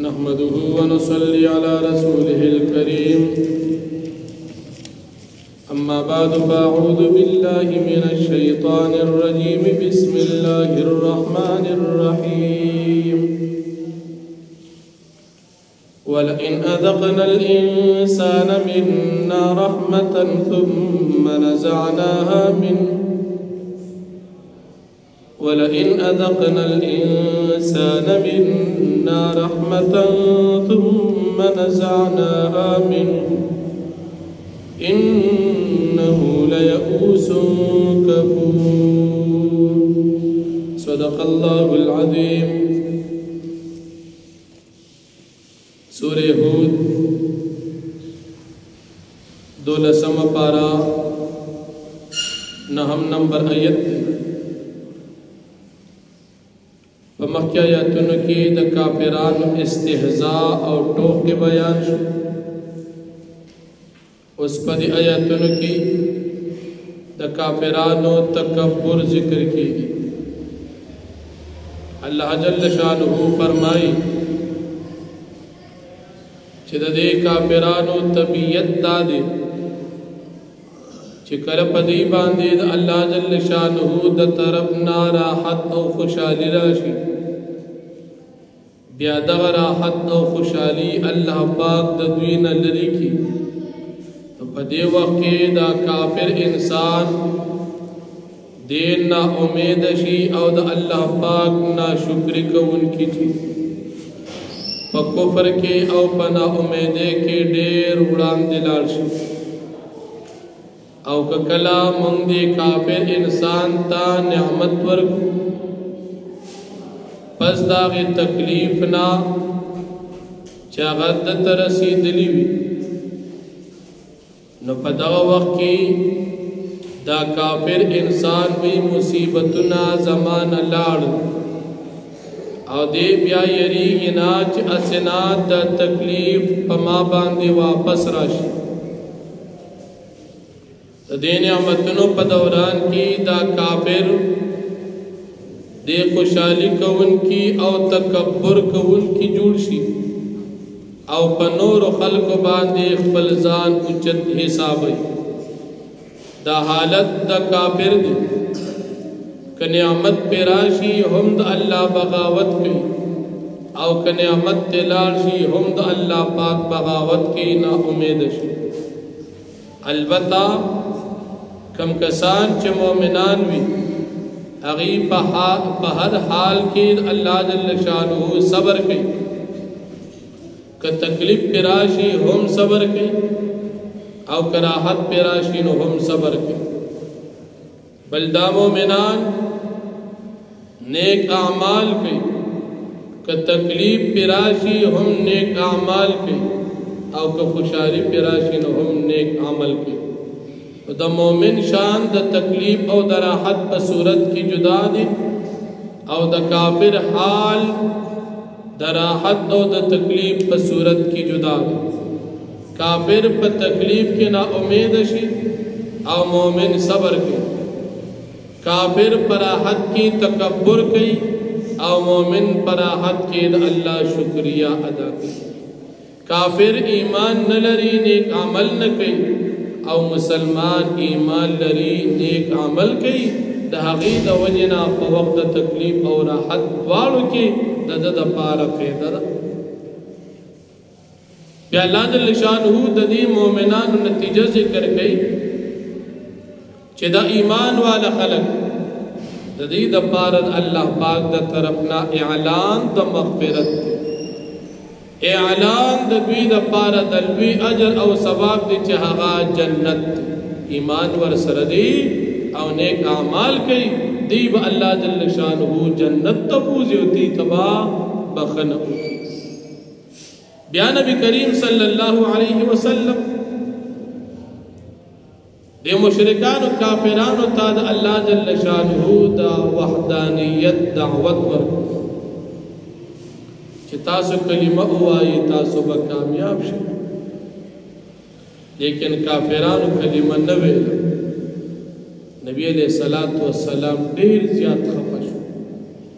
نحمده ونصلي على رسوله الكريم أما بعد فأعوذ بالله من الشيطان الرجيم بسم الله الرحمن الرحيم ولئن أذقنا الإنسان منا رحمة ثم نزعناها منه ولئن أذقنا الإنسان منا رحمة ثم نزعناها منه إنه ليئوس كفور صدق الله العظيم. سورة هود 12 پارا 9 نمبر آیت مکہ آیاتونو کی د کافرانو استهزاء او ټوک بیان شو. اوس په دې آیاتونو کې د کافرانو تکبر ذکر کیږي. الله جل شانه فرمایي چې د دې کافرانو طبیعت دا دی چې کله په دې باندې د الله جل شانه د طرف نه راحت او خوشحالي راشي، بیا دغه راحت او خوشحالي الله پاک د دوی نه لري کی. په دې وخت کې دا کافر انسان دین نا امید شي او د الله پاک نا شکر کوونکی شي. په کفر کې او په نا امیدۍ کې ډېر وړاندې لاړ شي. او کلا مونږ دې کافر انسان ته نعمت ورکو، پس داغی تکلیف نا چاگت ترسیدلی وی، نو پا دا وقت کی دا کافر انسان وی مصیبتنا زمان لار او دے بیا یریگنا چی اسناد دا تکلیف پا ما باندے واپس راشی. دے نعمتنو پا دوران کی دا کافر دے خوشحالی کون کی او تکبر کون کی جوڑ شي او په نور خلق باندې خپل ځان اوچت حسابي. دا حالت دا کافر دی که نعمت پہ راشی هم دا اللہ بغاوت کی او که نعمت تلار شی هم دا اللہ پاک بغاوت کی نا امید شی. البتہ کم کسان چه مومنان وی اغی پا ہر حال کی اللہ جل شانہ صبر کی، کہ تکلیف پیراشی ہم صبر کی او کراحت پیراشی نو ہم صبر کی. بلدا مومنان نیک اعمال کی، کہ تکلیف پیراشی ہم نیک اعمال کی او کہ خوشحالی پیراشی نو ہم نیک عمل کی. دا مومن شان دا تکلیف او دا راحت پا صورت کی جدا دی او دا کافر حال دا راحت او دا تکلیف پا صورت کی جدا دی. کافر پا تکلیف کی نا امید شی او مومن صبر کی. کافر پا راحت کی تکبر کی او مومن پا راحت کی دا اللہ شکریہ ادا کی. کافر ایمان نلری نیک عمل نکی او مسلمان ایمان لری نیک عمل کئی، دا حقید وجنا پا وقت تکلیف او راحت دوارو کی دا دا پارا قیدہ دا. بیا اللہ جل شانہ دا دی مومنان نتیجہ ذکر کئی چی دا ایمان والا خلق دا دی دا پارا اللہ پاک دا طرفنا اعلان دا مغفرت، اعلان دا دوی دا پارا دلوی اجر او ثواب دی چہاگا جنت. ایمان ور سردی او نیک اعمال کئی دی با اللہ جل شانہ جنت تبوزی ہوتی تبا بخنہ ہوتی. بیا نبی کریم صلی اللہ علیہ وسلم دے مشرکان و کافران و تا دا اللہ جل شانہ دا وحدانیت دعوت ورکو کہ تاسو کلمہ اوائی تاسو با کامیاب شو. لیکن کافرانو کلمہ نویل. نبی علیہ السلام دیر زیاد خفا شو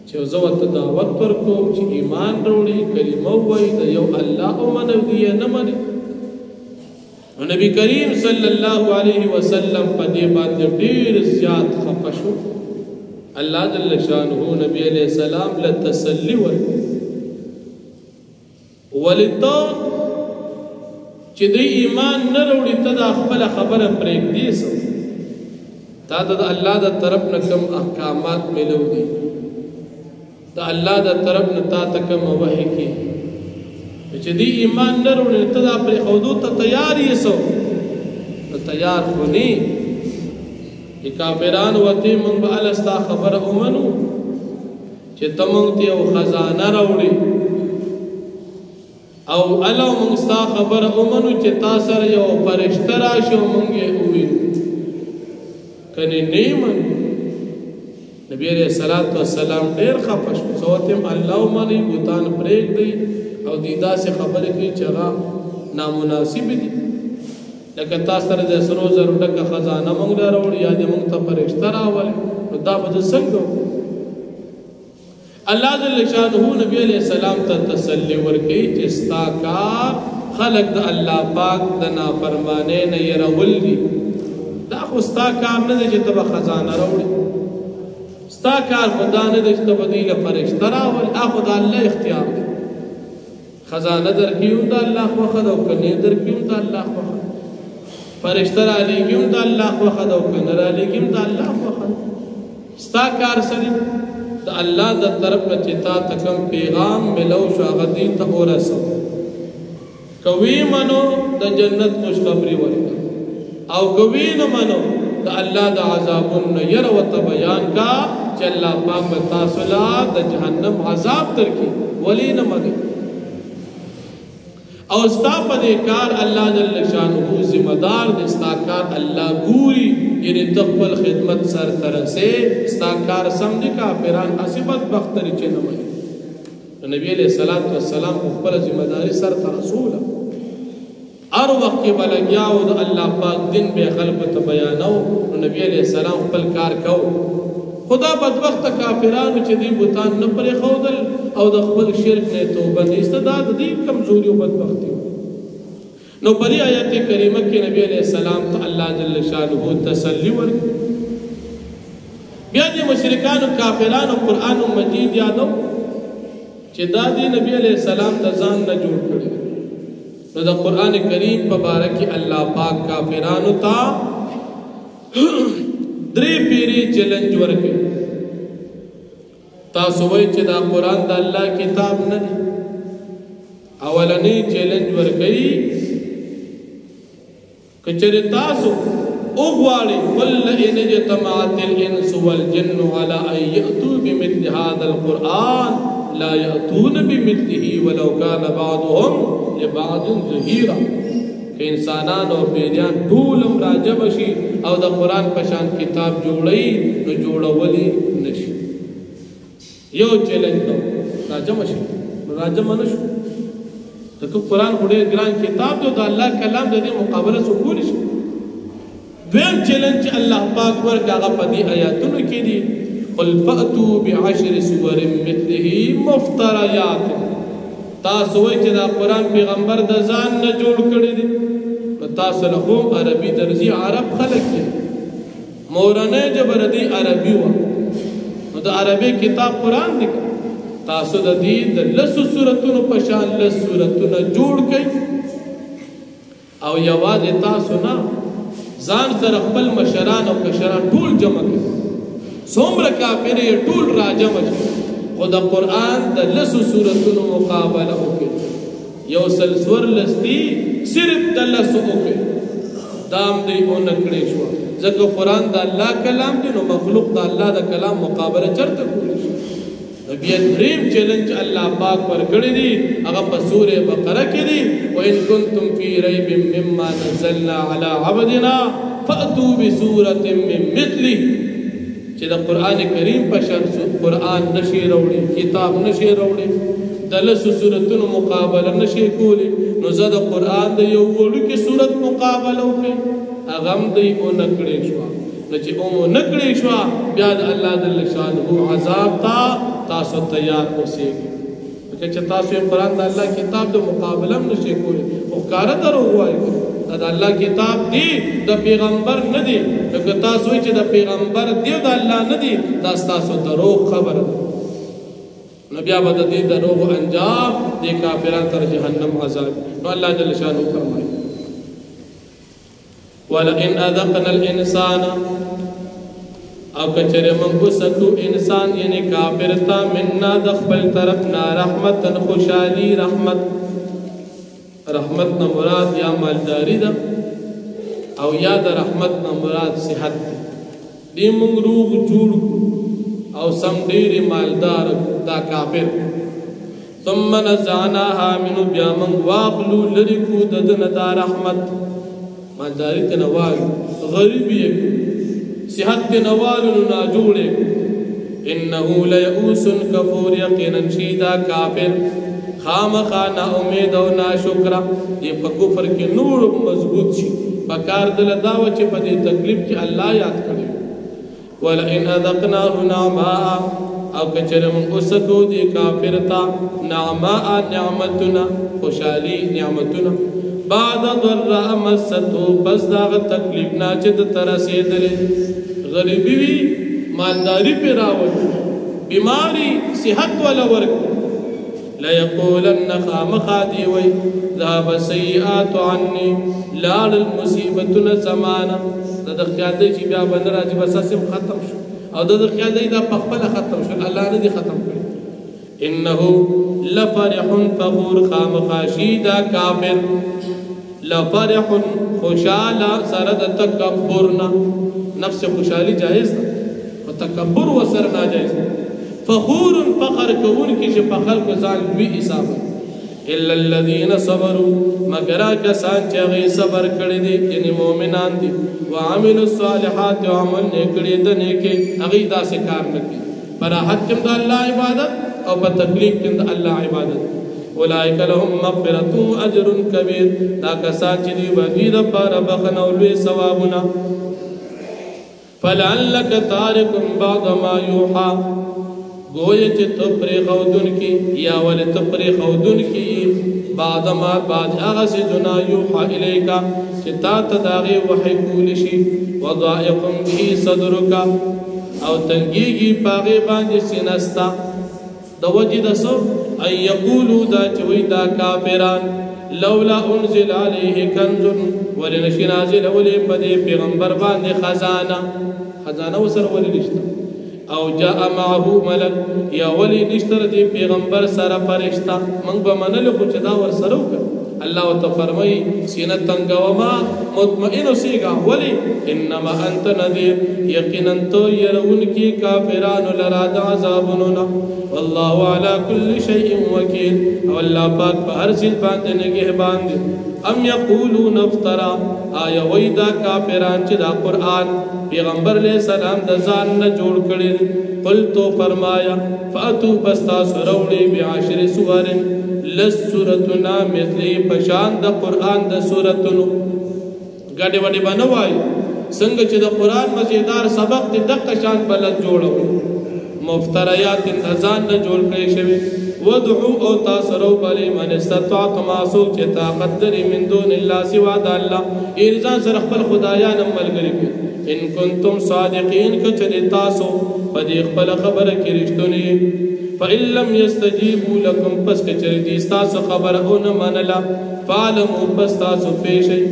چې زه ورته دعوت ورکوم چې ایمان راوړي کلمه ووایي د یو الله ومني دی یې نه مني نو نبی کریم صلی الله علیه وسلم په دې باندې ډېر زیات خفه شو الله جل شانه نبی علیہ السلام له تسلی ورکړي ولته چې د ایمان نه وروړي ته د خپل خبره پرېږدي سو تا د الله د طرف نه کوم احکامات ملو دي د الله د طرف نه تا ته کوم وحی کی چې د ایمان نه وروړي ته د پر خودو ته تیار یې سو تیار خونی کافران وته مونږ به الستا خبره ومنو چې تمونږ ته یو خزانه راوړي او الله مونږ ستا خبره ومنو چې تا سره یو فرشته راشي مونږ یې ووینو کني نیمن نبی علیہ الصلوۃ والسلام ډېر خفه شو سوتم الله ومني بوتان پرېږدي او دیدا سے خبره کوي چې هغه نامناسب دي لکه تاسو سره د سرو زرو ډکه خزانه مونږ راوړي یا دې مونږ ته فرشته راولي نو دا به څنګه الله جل شانه نبی علیہ السلام ته تسلی ورکړي چې ستا کار خلق د الله پاک د نافرمانه نه يرول دي دا خو ستا کار نه دی چې ته خزانه راوړي ستا کار خدا نه دی چې ته بدیله فرشته راولي اخو د الله اختیار دی خزانه درکیوم د الله خو خدا او کني درکیوم د الله خو فرشتہ را لګیم د الله خو خدا او کنه را لګیم د الله خو خدا ستا کار سره د الله د طرف نه چې تا تکم پیغام ملو شو غدی ته ورسو کوي منو د جنت خوشخبری ورکا او کوي نه منو د الله د عذابونو ير او ته بیان کا چې الله پاک تاسو لا د جهنم عذاب درکې ولی نه مګي او ستا په دې کار الله جل شانه ذمہ دار دې ستا کار الله ګوري یعنی تخپل خدمت سر ترسه ستا کار سمجھ کافران اسبت بختری چې نه وي نبی علیہ الصلوۃ والسلام خپل ذمہ داری سر رسول ار وخت کې بلګیاو د الله پاک دین به خلق ته بیانو نبی علیہ السلام خپل کار کو خدا بدبخت کافرانو چې دی بوتان نه پرې خودل او د خپل شرک نه توبه نه استداد دي کمزوري او بدبختی نو پرې آیت کریمه کې نبی علیہ السلام ته الله جل شانه تسلی ورکړي بیا د مشرکانو کافرانو قران مجید یادو چې دا دی نبی علیہ السلام د ځان نه جوړ کړي نو د قران کریم په باره کې الله پاک کافرانو ته درې پیری چیلنج ورکړي تاسو وایئ چې دا قران د الله کتاب نه دی اولنی چیلنج ورکړي کچره تاسو او غواړي قل ان جتمعت الانس والجن على ان ياتوا بمثل هذا القران لا ياتون بمثله ولو كان بعضهم لبعض ظهيرا کہ انسانان اور پیریان ټولم راجب شي او د قران په شان کتاب جوړي نو جوړولي نشي یو چیلنج نو راجم شي راجم نشو دغه قران وړي ګران کتاب جو د الله کلام د دې مقابله سکول شي دیم چیلنج الله پاک ورکاغه په دې آیاتونو کې دي قل فاتوا بعشر سور مثله مفتريات تاسو وایئ چې دا قران پیغمبر د ځان نه جوړ کړی دی تاسو له هم عربي درځي عرب خلک دي مورانه جبر دی عربي و نو د عربي کتاب قران دی تاسو د دې د لسو سوراتونو په شان لس سوراتونه جوړ کړئ او یوازې تاسو نه ځان سره خپل مشران او کشران ټول جمع کړئ څومره کافر یې ټول راجم شي خو د قران د لسو سوراتونو مقابله وکړي یو سلسور لستی صرف د لسو وکړي دام دی اون کړي شو ځکه قران د الله کلام دی نو مخلوق د الله د کلام مقابله چرته کولی شي نبی دریم چیلنج الله پاک پر کړی دی هغه په سوره بقره کې دی و ان کنتم فی ریب مما نزلنا علی عبدنا فاتوا بسوره من مثله چې د قران کریم په شان قران نشي وروړي کتاب نشي وروړي د لسو سورتونو مقابله نشي کولی نو زه د قران د یو وړوکې سورت مقابله وکړم هغه هم دی او نکړې شو نو چې او نکړې شو بیا د الله جل شانه عذاب تا تاسو تیار اوسئ چې تاسو قرآن د الله کتاب د مقابله نشئ کولی خو ښکاره دروغ وایي دا د الله کتاب دی د پیغمبر نه دی که تاسو وایئ چې د پیغمبر دی د الله نه دی دا ستاسو دروغ خبره ده نو بیا به د دې دروغ انجام دې کافرانو تر جهنم عذاب نو الله جل شانه فرمایي ولئن اذقنا الانسان او کچره موږ وسکو انسان یعنی کافر تا مننا د خپل طرف نه رحمتن خوشالي رحمت نه مراد یا مالداری ده او یا د رحمت نه مراد صحت دی موږ روغ جوړ او سم ډیر مالدار دا کافر ثم نزعناها منه بیا موږ واخلو لری کو د دا رحمت مالداری ته نوال غریب یې صحت نوالو نا جوړه انه ليئوس کفور یقینا شیدا کافر خامخا نا امید او نا شکر یہ په کفر کې نور مضبوط شي پکار دل داو چې په دې تکلیف کې الله یاد کړي ولئن اذقناه نعماء او کچره موږ وسکو دې کافر تا نعماء نعمتنا خوشالي نعمتنا بعد ضر مسته بس داغ تکلیف نا چې د ترسېدلې غریبی وی مالداری پہ راول بیماری صحت والا ورک لا یقولن خامخادی وی ذهب سیئات عني لال المصیبتنا زمانا دا خیال دی چې بیا بند راځي بس سم ختم شو او دا خیال دی دا پخپل ختم شو الله نه دی ختم کړی انه لفرح فخور خامخاشیدا کافر لفرح خوشالا سرد تکبرنا نفس خوشحالی جائز ده و تکبر و سر ناجائز ده فخور فخر کون کی چې په خلکو ځان لوی حساب الا الذين صبروا مگر کسان چې هغه صبر کړی دي یعنی مؤمنان دي وعملوا الصالحات وعمل نیکړي د نیکي هغه داسې کار نه کوي پر حق کې د الله عبادت او په تکلیف کې د الله عبادت اولئک لهم مغفرة اجر کبیر دا کسان چې دی باندې د پر بخنه او لوی ثوابونه فلعلك تارك بعض ما يوحى گویا چې تپری خودن کی یا ول تپری خودن کی بعد ما بعد هغه سي جنا يوحى اليك چې تا تداغي وحي کول شي وضائق به صدرك او تنگيږي پاغه باندې سینستا د وجد سو اي يقولوا دا چوي دا کافران لولا انزل عليه كنز ولنشي نازل ولي پدې پیغمبر باندې خزانه وسر ولي نشته او جاء معه ملک یا ولي نشتر دې پیغمبر سره فرشتہ من به منل خو چدا ور سره وکړه الله وتفرمای سینه تنگوما مطمئن سیگا ولی انما انت نذیر یقینا تو يرون کی کافران لرا عذابنا والله على كل شيء وكيل او الله پاک په هر چیز باندې نگهبان دي ام یقولون افترا آیا ویدا کافران چې دا قران پیغمبر علیہ السلام د ځان نه جوړ کړي قل تو فرمایا فاتو بستا سروړي بعشر سور لسورتنا مثلی پشان د قران د سورتونو غډي وډي بنوای څنګه چې د قران مزیدار سبق د دقه شان بلد جوړو مفتریات انزان نه جوړ کړي شوی ودعو او تاسرو بلی من استطاعتم آسو چه طاقت دری من دون اللہ سوا دا اللہ ارزان سر اخبر خدایان ملگری کی ان کنتم صادقین کچری تاسو پدی اخبر خبر کی رشتونی فإن لم يستجيبوا لكم پس کچری دیستاس خبر اون منلا فعلموا پس تاسو پیشی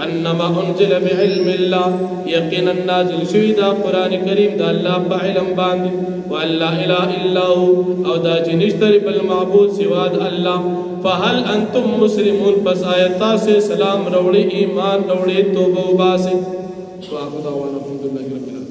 انما انزل بعلم اللہ یقینا نازل شویدہ قرآن کریم دا اللہ پا علم باندی وان لا الہ الا هو او دا جنشتر بالمعبود سواد اللہ فهل انتم مسلمون پس آیتا سے سلام روڑی ایمان روڑی توبہ باسی وآخذ دعوانا الحمدللہ رب العالمین